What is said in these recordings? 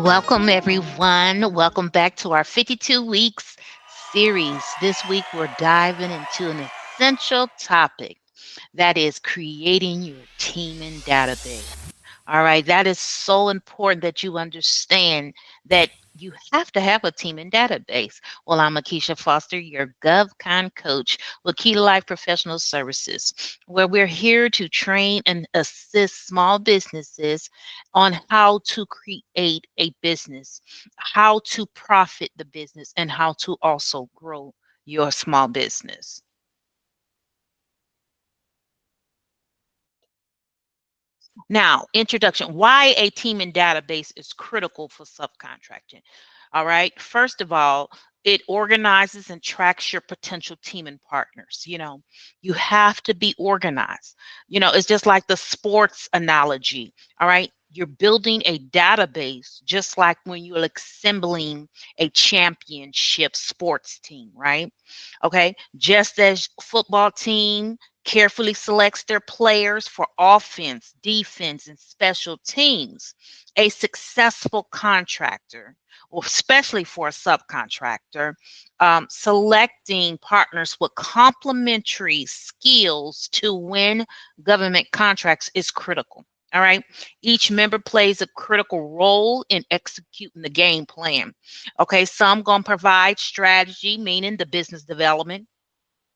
Welcome, everyone. Welcome back to our 52 weeks series. This week, we're diving into an essential topic that is creating your team and database. All right, that is so important that you understand that you have to have a team and database. Well, I'm Akeisha Foster, your GovCon coach with Key to Life Professional Services, where we're here to train and assist small businesses on how to create a business, how to profit the business, and how to also grow your small business. Now, introduction. Why a team and database is critical for subcontracting. All right. First of all, it organizes and tracks your potential team and partners. You have to be organized. It's just like the sports analogy. All right. You're building a database just like when you're assembling a championship sports team, right? Okay. Just as football team carefully selects their players for offense, defense, and special teams. A successful contractor, or especially for a subcontractor, selecting partners with complementary skills to win government contracts is critical. All right. Each member plays a critical role in executing the game plan. Okay. Some going to provide strategy, meaning the business development.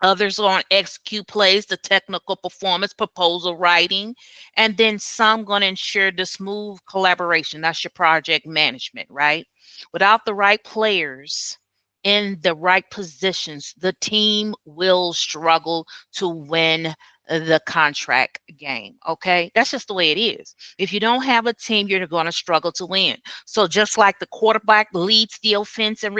Others are on execute plays, the technical performance, proposal writing, and then some going to ensure the smooth collaboration. That's your project management, right? Without the right players in the right positions, the team will struggle to win the contract game. Okay. That's just the way it is. If you don't have a team, you're going to struggle to win. So just like the quarterback leads the offense and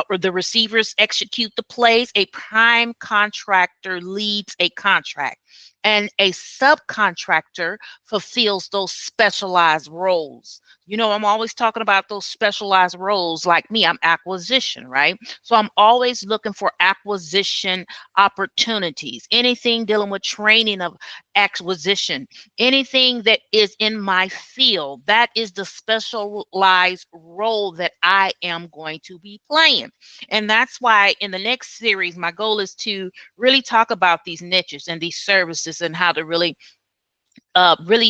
or the receivers execute the plays, a prime contractor leads a contract, and a subcontractor fulfills those specialized roles. I'm always talking about those specialized roles. Like me, I'm acquisition, right? So I'm always looking for acquisition opportunities, anything dealing with training of acquisition, anything that is in my field. That is the specialized role that I am going to be playing. And that's why in the next series, my goal is to really talk about these niches and these services and how to really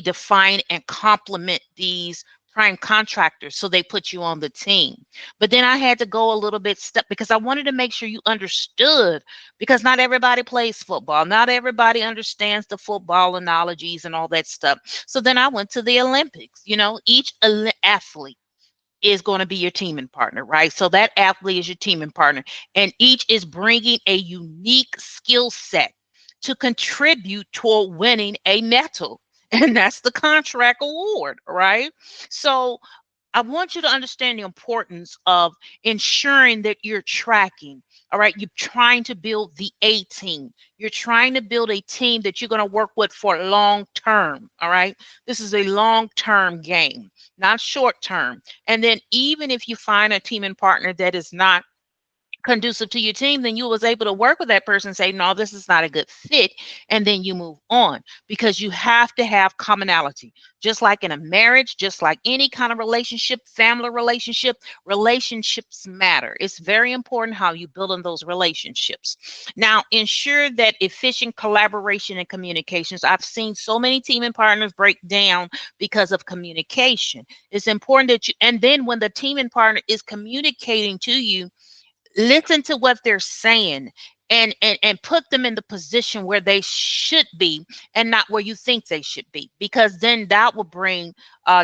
define and complement these prime contractors so they put you on the team. But then I had to go a little bit step because I wanted to make sure you understood, because not everybody plays football. Not everybody understands the football analogies and all that stuff. So then I went to the Olympics. Each athlete is going to be your teaming partner, right? So that athlete is your teaming partner, and each is bringing a unique skill set to contribute toward winning a medal. And that's the contract award, right? So I want you to understand the importance of ensuring that you're tracking. All right. You're trying to build the A team. You're trying to build a team that you're going to work with for long term. All right. This is a long term game, not short term. And then even if you find a team and partner that is not conducive to your team, then you was able to work with that person and say, no, this is not a good fit. And then you move on, because you have to have commonality. Just like in a marriage, just like any kind of relationship, family relationship, relationships matter. It's very important how you build on those relationships. Now, ensure that efficient collaboration and communications. I've seen so many team and partners break down because of communication. It's important that and then when the team and partner is communicating to you, listen to what they're saying, and put them in the position where they should be and not where you think they should be, because then that will bring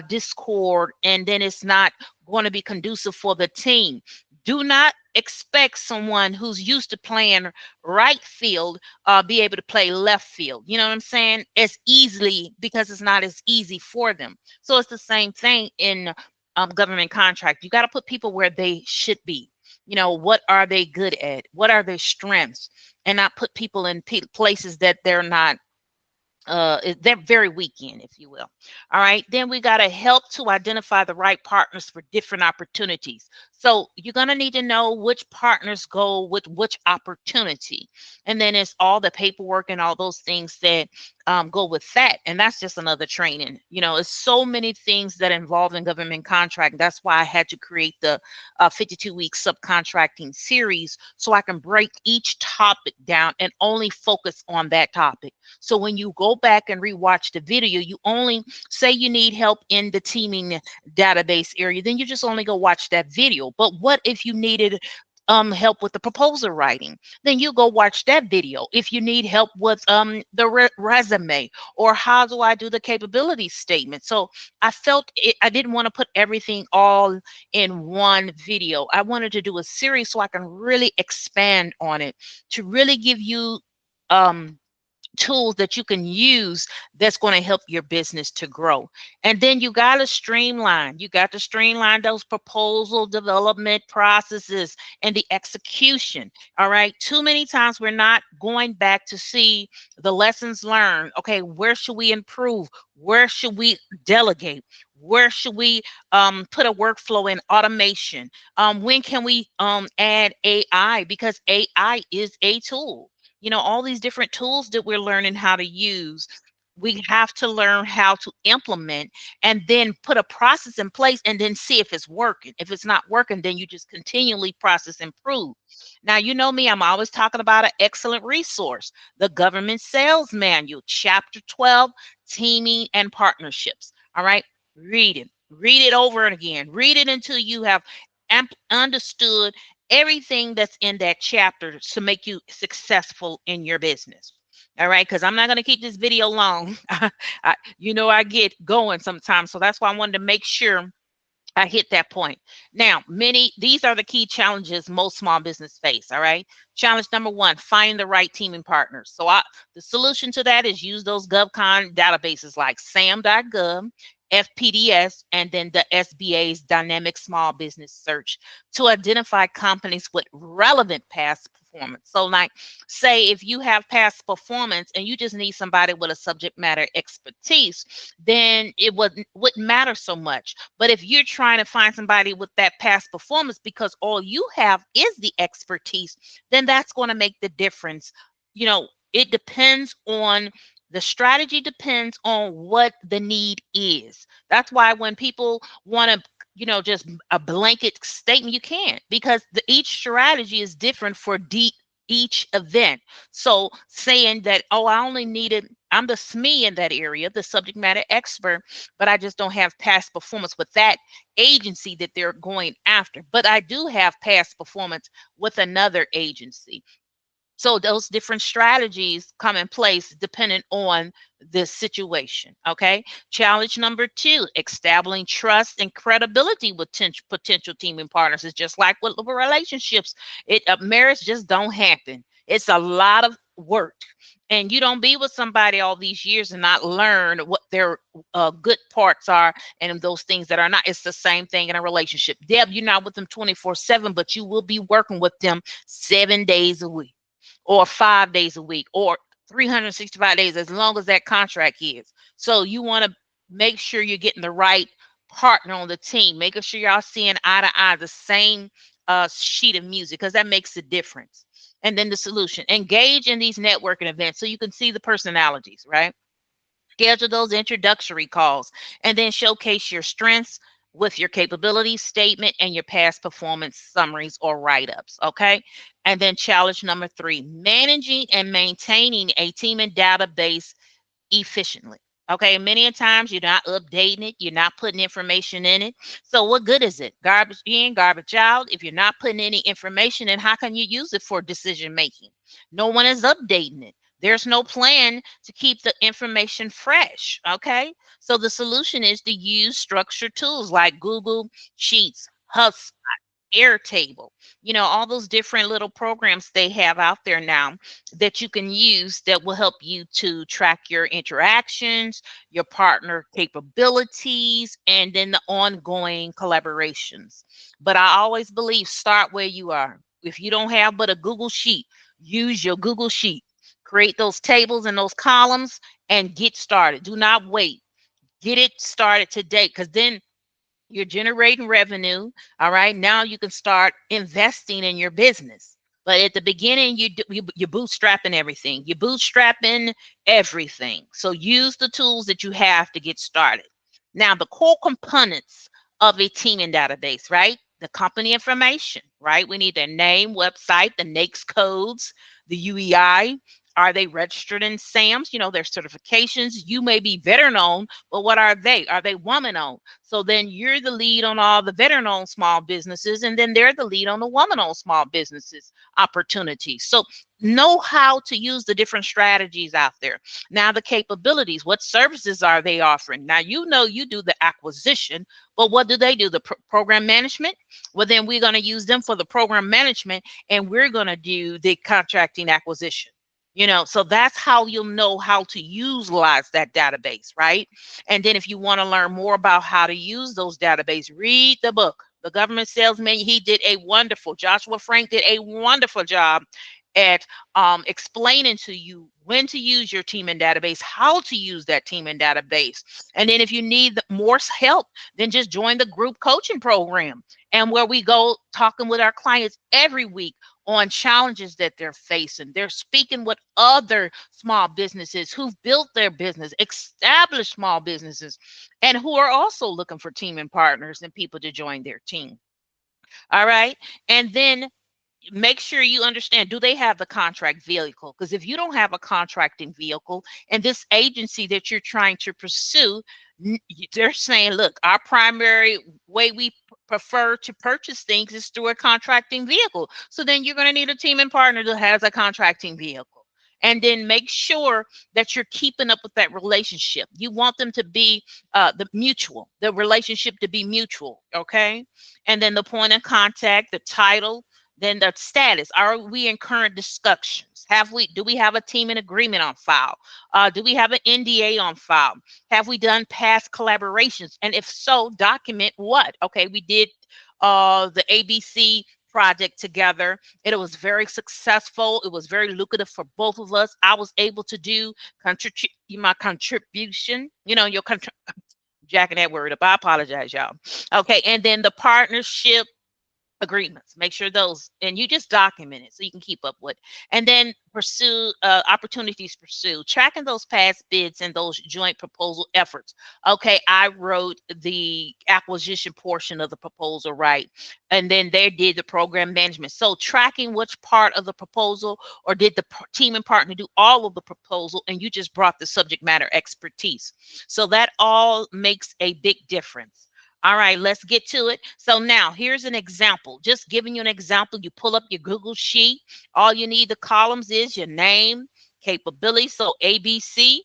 discord, and then it's not going to be conducive for the team. Do not expect someone who's used to playing right field be able to play left field. You know what I'm saying? As easily, because it's not as easy for them. So it's the same thing in government contract. You got to put people where they should be. What are they good at? What are their strengths? And not put people in places that they're not, they're very weak in, if you will. All right. Then we got to help to identify the right partners for different opportunities. So you're going to need to know which partners go with which opportunity. And then it's all the paperwork and all those things that go with that. And that's just another training. It's so many things that involve in government contract. That's why I had to create the 52-week subcontracting series so I can break each topic down and only focus on that topic. So when you go back and rewatch the video, you only say you need help in the teaming database area, then you just only go watch that video. But what if you needed help with the proposal writing? Then you go watch that video. If you need help with the resume, or how do I do the capability statement? So I felt I didn't want to put everything all in one video. I wanted to do a series so I can really expand on it, to really give you tools that you can use that's going to help your business to grow. And then you got to streamline those proposal development processes and the execution. All right, too many times we're not going back to see the lessons learned. Okay, where should we improve? Where should we delegate? Where should we put a workflow in automation? When can we add AI? Because AI is a tool. All these different tools that we're learning how to use, we have to learn how to implement and then put a process in place and then see if it's working. If it's not working, then you just continually process improve. Now, you know me, I'm always talking about an excellent resource, the Government Sales Manual, Chapter 12, Teaming and Partnerships. All right, read it. Read it over and again. Read it until you have understood everything that's in that chapter to make you successful in your business. All right, because I'm not going to keep this video long. I get going sometimes. So that's why I wanted to make sure I hit that point. Now, these are the key challenges most small business face. All right. Challenge number one, find the right teaming partners. So the solution to that is use those GovCon databases like SAM.gov, FPDS, and then the SBA's dynamic small business search to identify companies with relevant past performance. So like, say if you have past performance and you just need somebody with a subject matter expertise, then it wouldn't matter so much. But if you're trying to find somebody with that past performance because all you have is the expertise, then that's going to make the difference. It depends on the strategy, depends on what the need is. That's why when people want to, just a blanket statement, you can't, because each strategy is different for each event. So saying that, oh, I'm the SME in that area, the subject matter expert, but I just don't have past performance with that agency that they're going after. But I do have past performance with another agency. So those different strategies come in place depending on the situation. Okay. Challenge number two, establishing trust and credibility with potential teaming partners. Is just like with relationships. Marriage just don't happen. It's a lot of work. And you don't be with somebody all these years and not learn what their good parts are and those things that are not. It's the same thing in a relationship. Deb, you're not with them 24/7, but you will be working with them 7 days a week, or 5 days a week, or 365 days, as long as that contract is. So you want to make sure you're getting the right partner on the team, making sure y'all seeing eye to eye, the same sheet of music, because that makes a difference. And then the solution, engage in these networking events so you can see the personalities, right? Schedule those introductory calls and then showcase your strengths with your capability statement and your past performance summaries or write-ups. Okay. And then challenge number three, managing and maintaining a team and database efficiently. Okay, many a times you're not updating it, you're not putting information in it. So what good is it? Garbage in, garbage out. If you're not putting any information in, how can you use it for decision making? No one is updating it. There's no plan to keep the information fresh. Okay, so the solution is to use structured tools like Google Sheets, HubSpot, Airtable, all those different little programs they have out there now that you can use that will help you to track your interactions, your partner capabilities, and then the ongoing collaborations. But I always believe start where you are. If you don't have but a Google Sheet, use your Google Sheet. Create those tables and those columns and get started. Do not wait. Get it started today, because then You're generating revenue. All right. Now you can start investing in your business. But at the beginning, you're bootstrapping everything. You're bootstrapping everything. So use the tools that you have to get started. Now, the core components of a teaming database, right? The company information, right? We need their name, website, the NAICS codes, the UEI. Are they registered in SAMS? You know, their certifications. You may be veteran owned, but what are they? Are they woman owned? So then you're the lead on all the veteran owned small businesses, and then they're the lead on the woman owned small businesses opportunities. So know how to use the different strategies out there. Now, the capabilities, what services are they offering? Now, you know, you do the acquisition, but what do they do? The program management? Well, then we're going to use them for the program management, and we're going to do the contracting acquisition. You know, so that's how you'll know how to utilize that database, right? And then if you want to learn more about how to use those databases, read the book, The Government Salesman. He did a wonderful, Joshua Frank did a wonderful job at explaining to you when to use your team and database, how to use that team and database. And then if you need more help, then just join the group coaching program, and where we go talking with our clients every week on challenges that they're facing. They're speaking with other small businesses who've built their business, established small businesses, and who are also looking for team and partners and people to join their team. All right. And then make sure you understand, do they have the contract vehicle? Because if you don't have a contracting vehicle, and this agency that you're trying to pursue, they're saying, look, our primary way we prefer to purchase things is through a contracting vehicle. So then you're going to need a team and partner that has a contracting vehicle. And then make sure that you're keeping up with that relationship. You want them to be the relationship to be mutual. Okay. And then the point of contact, the title, then the status. Are we in current discussions? Do we have a team and agreement on file? Do we have an NDA on file? Have we done past collaborations? And if so, document what? Okay, we did the ABC project together. It was very successful. It was very lucrative for both of us. I was able to do my contribution, your jacking that word up. I apologize, y'all. Okay, and then the partnership agreements, make sure those, and you just document it so you can keep up with. And then pursue opportunities, pursue tracking those past bids and those joint proposal efforts. Okay, I wrote the acquisition portion of the proposal, right? And then they did the program management, so tracking which part of the proposal, or did the team and partner do all of the proposal and you just brought the subject matter expertise. So that all makes a big difference. All right, let's get to it. So now here's an example, just giving you an example. You pull up your Google Sheet. All you need, the columns is your name, capability. So ABC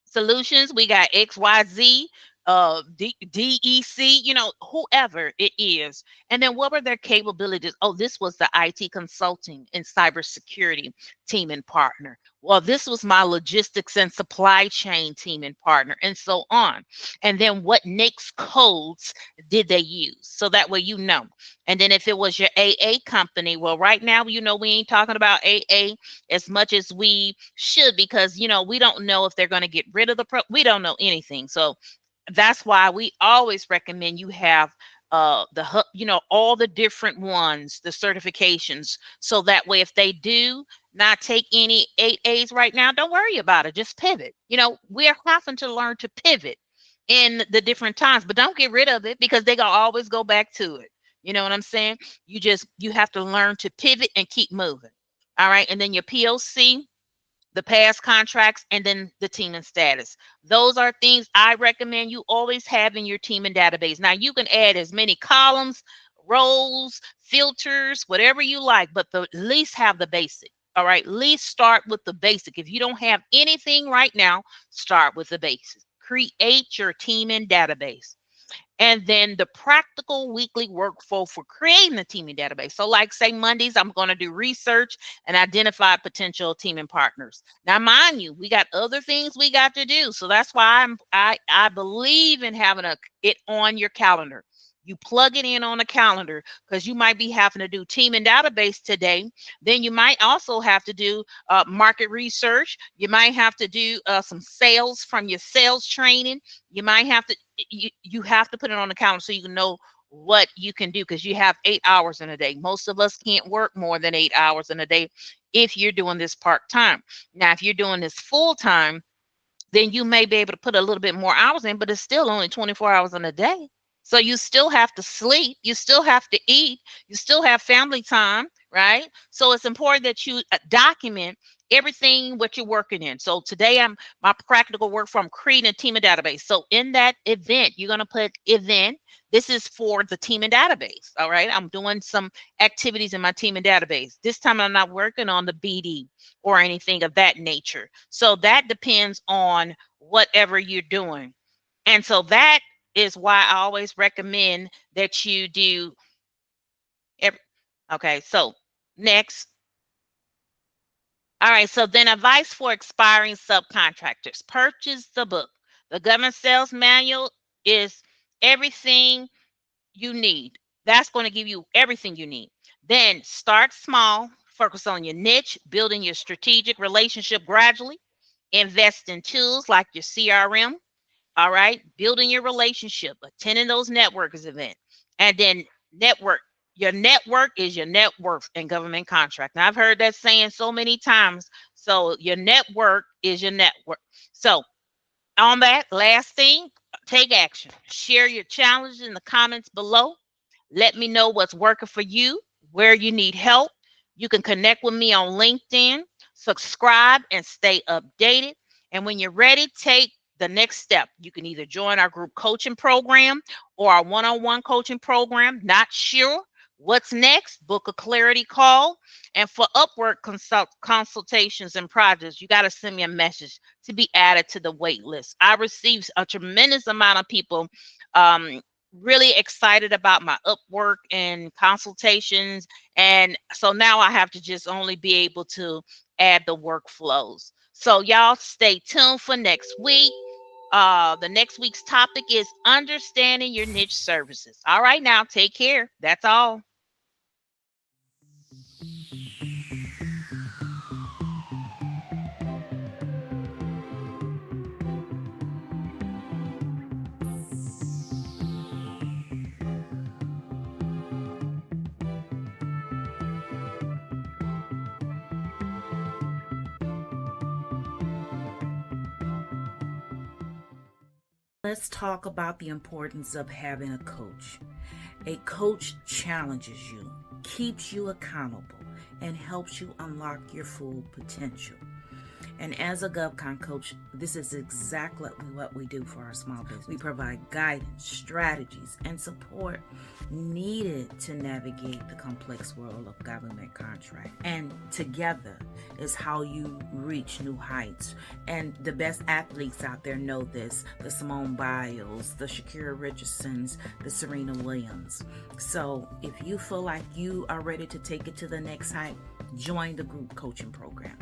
Solutions, we got XYZ, DEC, whoever it is. And then what were their capabilities? Oh, this was the IT consulting and cybersecurity team and partner. Well, this was my logistics and supply chain team and partner, and so on. And then what NAICS codes did they use? So that way you know. And then if it was your AA company, well, right now, we ain't talking about AA as much as we should, because we don't know if they're going to get rid of we don't know anything. So that's why we always recommend you have all the different ones, the certifications, so that way if they do not take any 8As right now, don't worry about it, just pivot. We're having to learn to pivot in the different times, but don't get rid of it, because they gonna always go back to it. You know what I'm saying? You have to learn to pivot and keep moving. All right. And then your POC, the past contracts, and then the team and status. Those are things I recommend you always have in your team and database. Now, you can add as many columns, rows, filters, whatever you like, but at least have the basic. All right, at least start with the basic. If you don't have anything right now, start with the basic. Create your team and database. And then the practical weekly workflow for creating the teaming database. So like say Mondays, I'm going to do research and identify potential teaming partners. Now, mind you, we got other things we got to do. So that's why I believe in having it on your calendar. You plug it in on a calendar because you might be having to do team and database today. Then you might also have to do market research. You might have to do some sales from your sales training. You might have to, you have to put it on the calendar so you can know what you can do, because you have 8 hours in a day. Most of us can't work more than 8 hours in a day if you're doing this part-time. Now, if you're doing this full-time, then you may be able to put a little bit more hours in, but it's still only 24 hours in a day. So you still have to sleep, you still have to eat, you still have family time, right? So it's important that you document everything what you're working in. So today my practical work from creating a team and database. So in that event, you're going to put event. This is for the team and database. All right. I'm doing some activities in my team and database. This time I'm not working on the BD or anything of that nature. So that depends on whatever you're doing. And so that is why I always recommend that you do okay, so next. All right, so then advice for expiring subcontractors. Purchase the book. The Government Sales Manual is everything you need. That's going to give you everything you need. Then start small, focus on your niche, building your strategic relationship gradually, invest in tools like your CRM. All right, building your relationship, attending those networkers events, and then network. Your network is your net worth in government contract. Now, I've heard that saying so many times. So your network is your network. So on that last thing, take action. Share your challenges in the comments below. Let me know what's working for you, where you need help. You can connect with me on LinkedIn, subscribe, and stay updated. And when you're ready, take the next step. You can either join our group coaching program or our one-on-one coaching program. Not sure what's next? Book a clarity call. And for Upwork consultations and projects, you got to send me a message to be added to the wait list. I received a tremendous amount of people really excited about my Upwork and consultations. And so now I have to just only be able to add the workflows. So y'all stay tuned for next week. The next week's topic is understanding your niche services. All right, now take care. That's all. Let's talk about the importance of having a coach. A coach challenges you, keeps you accountable, and helps you unlock your full potential. And as a GovCon coach, this is exactly what we do for our small business. We provide guidance, strategies, and support needed to navigate the complex world of government contract. And together is how you reach new heights. And the best athletes out there know this: the Simone Biles, the Shakira Richardsons, the Serena Williams. So if you feel like you are ready to take it to the next height, join the group coaching program.